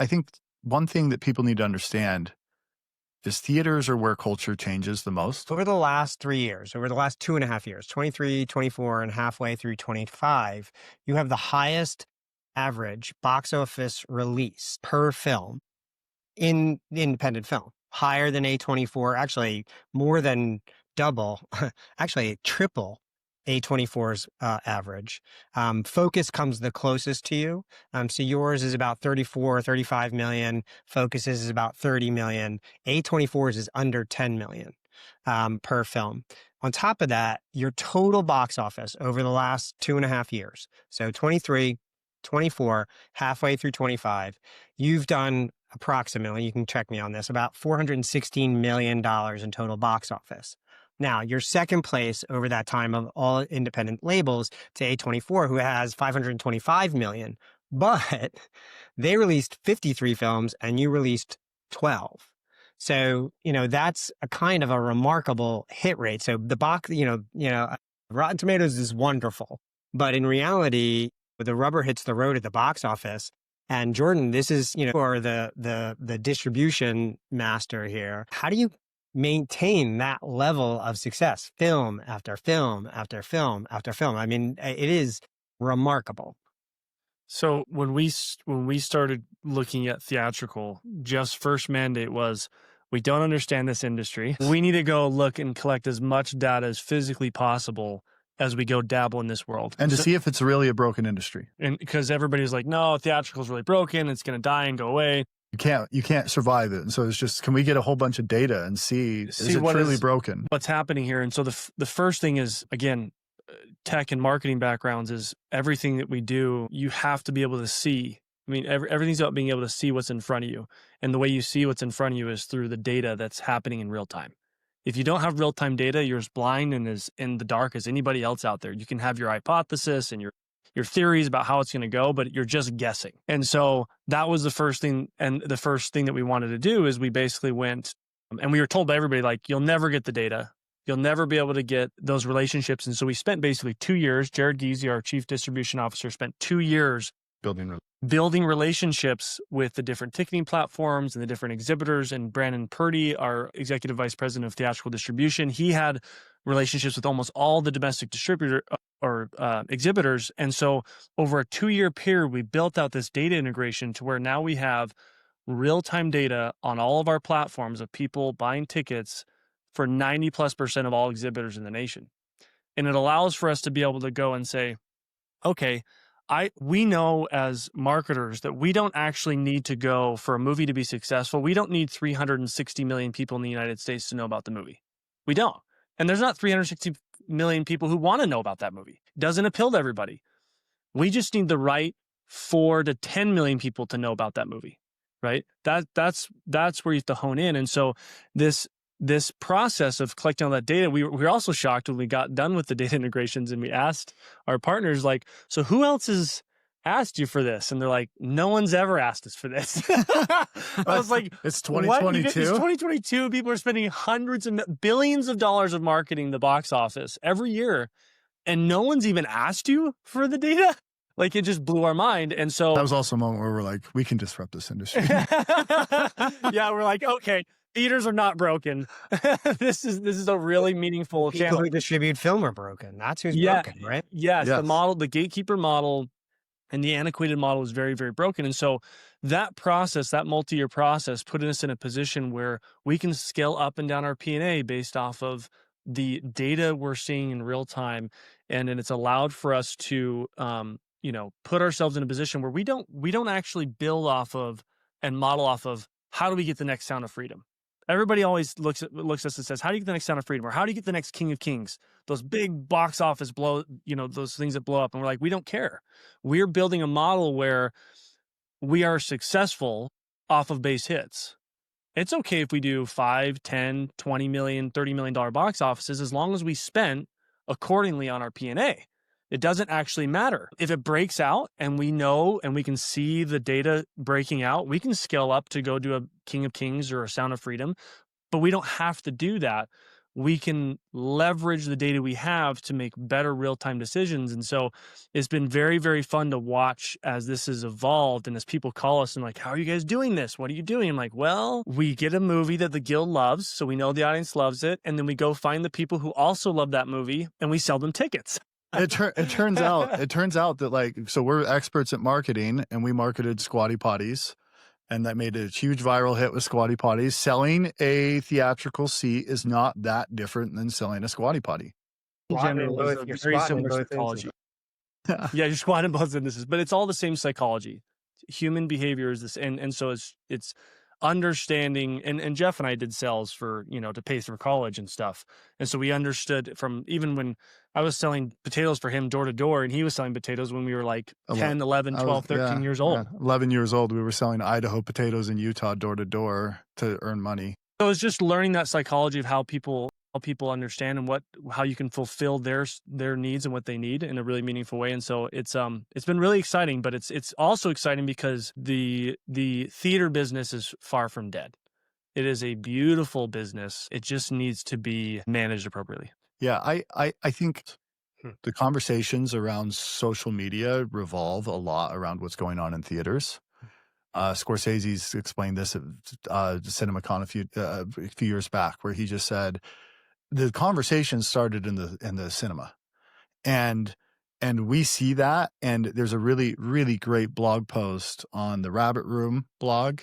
I think one thing that people need to understand is theaters are where culture changes the most. Over the last 3 years, over the last 2.5 years, 23, 24, and halfway through 25, you have the highest average box office release per film in independent film, higher than A24, actually more than double, actually triple A24's average. Focus comes the closest to you. So yours is about 34, 35 million. Focus's is about 30 million. A24's is under 10 million per film. On top of that, your total box office over the last 2.5 years, so 23, 24, halfway through 25, you've done approximately, you can check me on this, about $416 million in total box office. Now, your second place over that time of all independent labels to A24, who has 525 million, but they released 53 films and you released 12. So, that's a kind of a remarkable hit rate. So the box, Rotten Tomatoes is wonderful, but in reality, the rubber hits the road at the box office. And Jordan, this is, for the distribution master here. How do you maintain that level of success, film after film after film after film? I mean, it is remarkable. So when we started looking at theatrical, Jeff's first mandate was, we don't understand this industry. We need to go look and collect as much data as physically possible as we go dabble in this world. And to see if it's really a broken industry. And because everybody's like, no, theatrical is really broken. It's going to die and go away. You can't survive it. And so it's just, can we get a whole bunch of data and see is it truly broken? What's happening here? And so the first thing is, again, tech and marketing backgrounds is everything that we do, you have to be able to see. I mean, everything's about being able to see what's in front of you. And the way you see what's in front of you is through the data that's happening in real time. If you don't have real-time data, you're as blind and as in the dark as anybody else out there. You can have your hypothesis and your theories about how it's going to go, but you're just guessing. And so that was the first thing. And the first thing that we wanted to do is we basically went, and we were told by everybody, like, you'll never get the data. You'll never be able to get those relationships. And so we spent basically 2 years, Jared Giese, our chief distribution officer, spent 2 years building relationships with the different ticketing platforms and the different exhibitors. And Brandon Purdy, our executive vice president of theatrical distribution, he had relationships with almost all the domestic distributor or exhibitors. And so over a 2-year period, we built out this data integration to where now we have real-time data on all of our platforms of people buying tickets for 90+% of all exhibitors in the nation. And it allows for us to be able to go and say, okay, we know as marketers that we don't actually need to go for a movie to be successful. We don't need 360 million people in the United States to know about the movie. We don't. And there's not 360 million people who want to know about that movie. It doesn't appeal to everybody. We just need the right 4 to 10 million people to know about that movie, right? That's where you have to hone in. And so this process of collecting all that data, we were also shocked when we got done with the data integrations and we asked our partners, like, so who else has asked you for this? And they're like, no one's ever asked us for this. I was like, it's 2022. It's 2022. People are spending hundreds of billions of dollars of marketing the box office every year. And no one's even asked you for the data. Like, it just blew our mind. And so that was also a moment where we're like, we can disrupt this industry. Yeah. We're like, okay, theaters are not broken. This is a really meaningful channel. People who distribute film are broken. That's who's broken, right? Yes. The gatekeeper model and the antiquated model is very, very broken. And so that process, that multi-year process, put us in a position where we can scale up and down our P&A based off of the data we're seeing in real time. And then it's allowed for us to, put ourselves in a position where we don't actually build off of and model off of how do we get the next Sound of Freedom. Everybody always looks at us and says, how do you get the next Sound of Freedom? Or how do you get the next King of Kings? Those big box office those things that blow up. And we're like, we don't care. We're building a model where we are successful off of base hits. It's okay if we do 5, 10, 20 million, $30 million box offices, as long as we spend accordingly on our P&A. It doesn't actually matter. If it breaks out and we know and we can see the data breaking out, we can scale up to go do a King of Kings or a Sound of Freedom, but we don't have to do that. we can leverage the data we have to make better real-time decisions. And so it's been very, very fun to watch as this has evolved. And as people call us and like, how are you guys doing this? What are you doing? I'm like, well, we get a movie that the guild loves, so we know the audience loves it. And then we go find the people who also love that movie and we sell them tickets. It turns out that, like, so we're experts at marketing, and we marketed Squatty Potties, and that made a huge viral hit with Squatty Potties. Selling a theatrical seat is not that different than selling a Squatty Potty. In general, You're very similar psychology. Yeah, you're squatting both instances, but it's all the same psychology. Human behavior is this, and so it's understanding. And Jeff and I did sales for, to pay for college and stuff, and so we understood from even when I was selling potatoes for him door to door, and he was selling potatoes when we were like 10, 11, 12, 13 years old. 11 years old, we were selling Idaho potatoes in Utah door to door to earn money. So it's just learning that psychology of how people understand and how you can fulfill their needs and what they need in a really meaningful way. And so it's been really exciting, but it's also exciting because the theater business is far from dead. It is a beautiful business. It just needs to be managed appropriately. Yeah, I think the conversations around social media revolve a lot around what's going on in theaters. Scorsese's explained this at CinemaCon a few years back, where he just said the conversation started in the cinema, and we see that. And there's a really, really great blog post on the Rabbit Room blog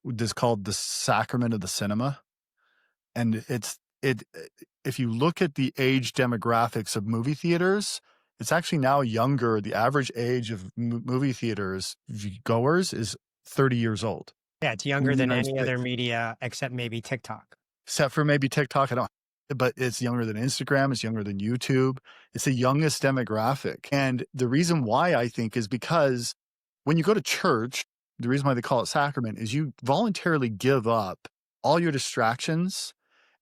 that's called "The Sacrament of the Cinema," and if you look at the age demographics of movie theaters, it's actually now younger. The average age of movie theaters goers is 30 years old. Yeah, it's younger than any other media except maybe TikTok. Except for maybe TikTok, but it's younger than Instagram. It's younger than YouTube. It's the youngest demographic. And the reason why, I think, is because when you go to church, the reason why they call it sacrament is you voluntarily give up all your distractions.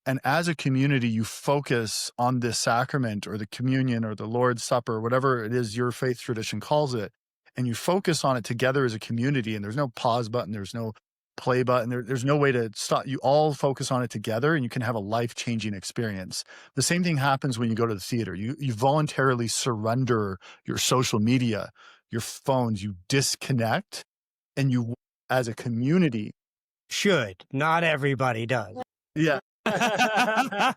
And as a community, you focus on this sacrament or the communion or the Lord's Supper, whatever it is your faith tradition calls it. And you focus on it together as a community. And there's no pause button. There's no play button. There's no way to stop. You all focus on it together, and you can have a life-changing experience. The same thing happens when you go to the theater. You voluntarily surrender your social media, your phones. You disconnect, and you, as a community, should. Not everybody does. Yeah. But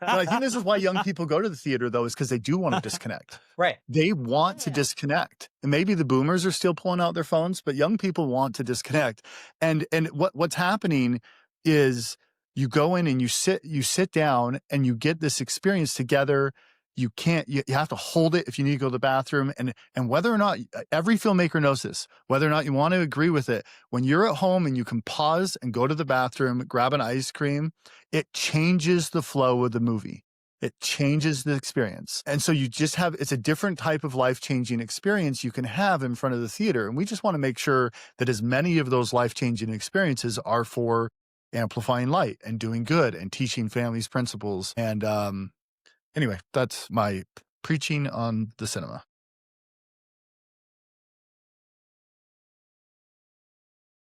I think this is why young people go to the theater, though, is because they do want to disconnect. Right. They want to disconnect. And maybe the boomers are still pulling out their phones, but young people want to disconnect. And what's happening is you go in and you sit down and you get this experience together. You have to hold it if you need to go to the bathroom. And whether or not, every filmmaker knows this, whether or not you want to agree with it, when you're at home and you can pause and go to the bathroom, grab an ice cream, it changes the flow of the movie. It changes the experience. And so it's a different type of life-changing experience you can have in front of the theater. And we just want to make sure that as many of those life-changing experiences are for amplifying light and doing good and teaching families principles. And, anyway, that's my preaching on the cinema.